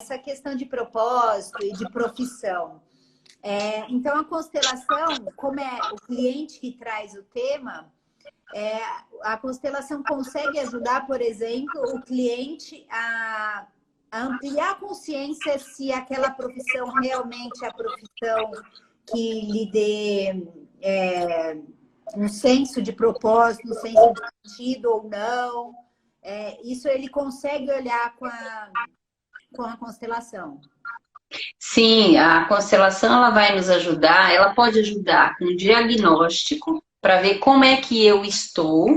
essa questão de propósito e de profissão. Então, a constelação, como é o cliente que traz o tema, a constelação consegue ajudar, por exemplo, o cliente a ampliar a consciência se aquela profissão realmente é a profissão que lhe dê um senso de propósito, um senso de sentido ou não. Isso ele consegue olhar com a constelação. Sim, a constelação ela vai nos ajudar, ela pode ajudar com um diagnóstico para ver como é que eu estou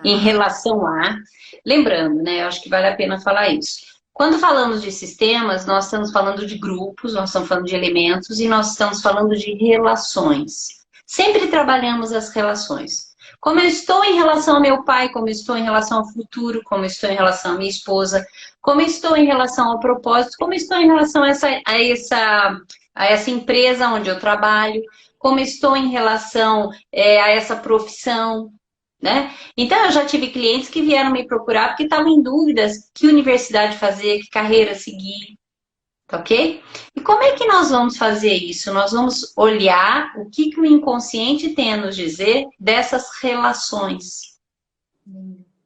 em relação a... Lembrando, né? Eu acho que vale a pena falar isso. Quando falamos de sistemas, nós estamos falando de grupos, nós estamos falando de elementos e nós estamos falando de relações. Sempre trabalhamos as relações. Como eu estou em relação ao meu pai, como eu estou em relação ao futuro, como eu estou em relação à minha esposa, como eu estou em relação ao propósito, como eu estou em relação a essa empresa onde eu trabalho, como eu estou em relação a essa profissão, né? Então, eu já tive clientes que vieram me procurar porque estavam em dúvidas que universidade fazer, que carreira seguir, tá ok? E como é que nós vamos fazer isso? Nós vamos olhar o que o inconsciente tem a nos dizer dessas relações.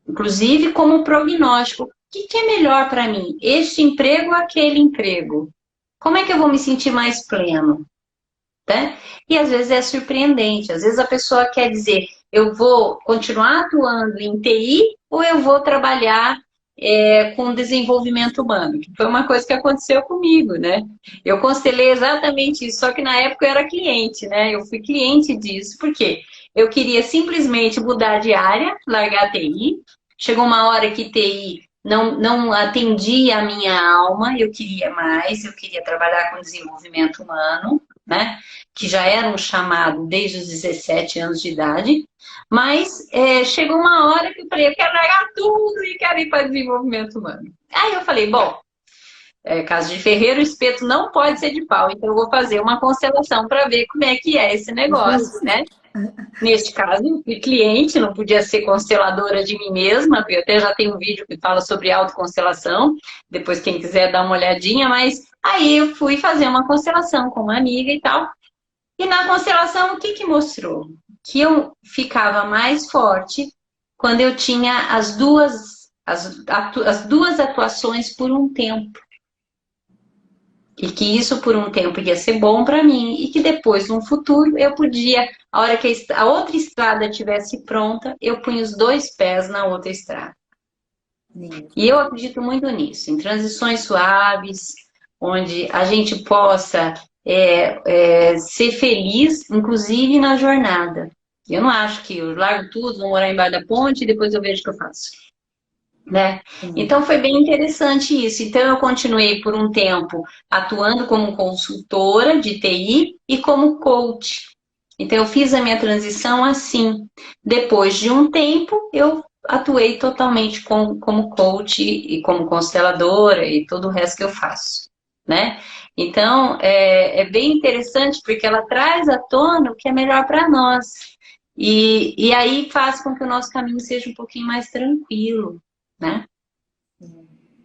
Inclusive, como prognóstico. O que é melhor para mim? Este emprego ou aquele emprego? Como é que eu vou me sentir mais pleno? Né? E às vezes é surpreendente. Às vezes a pessoa quer dizer, eu vou continuar atuando em TI ou eu vou trabalhar com desenvolvimento humano, que foi uma coisa que aconteceu comigo, né? Eu constelei exatamente isso, só que na época eu era cliente, né? Eu fui cliente disso, porque eu queria simplesmente mudar de área, largar a TI. Chegou uma hora que TI não atendia a minha alma, eu queria mais, eu queria trabalhar com desenvolvimento humano, né? Que já era um chamado desde os 17 anos de idade, mas chegou uma hora que eu falei, eu quero largar tudo e quero ir para desenvolvimento humano. Aí eu falei, bom, caso de ferreiro, o espeto não pode ser de pau, então eu vou fazer uma constelação para ver como é que é esse negócio, né? Neste caso, fui cliente, não podia ser consteladora de mim mesma, eu até já tenho um vídeo que fala sobre autoconstelação, depois quem quiser dar uma olhadinha, mas aí eu fui fazer uma constelação com uma amiga e tal. E na constelação, o que mostrou? Que eu ficava mais forte quando eu tinha as duas atuações por um tempo. E que isso por um tempo ia ser bom para mim e que depois, no futuro, eu podia, a hora que a outra estrada estivesse pronta, eu punha os dois pés na outra estrada. E eu acredito muito nisso, em transições suaves, onde a gente possa ser feliz, inclusive na jornada. Eu não acho que eu largo tudo, vou morar embaixo da ponte e depois eu vejo o que eu faço. Né? Então foi bem interessante isso. Então eu continuei por um tempo atuando como consultora de TI e como coach. Então eu fiz a minha transição assim. Depois de um tempo eu atuei totalmente como coach e como consteladora e todo o resto que eu faço, né? Então é bem interessante porque ela traz à tona o que é melhor para nós. E aí faz com que o nosso caminho seja um pouquinho mais tranquilo, né?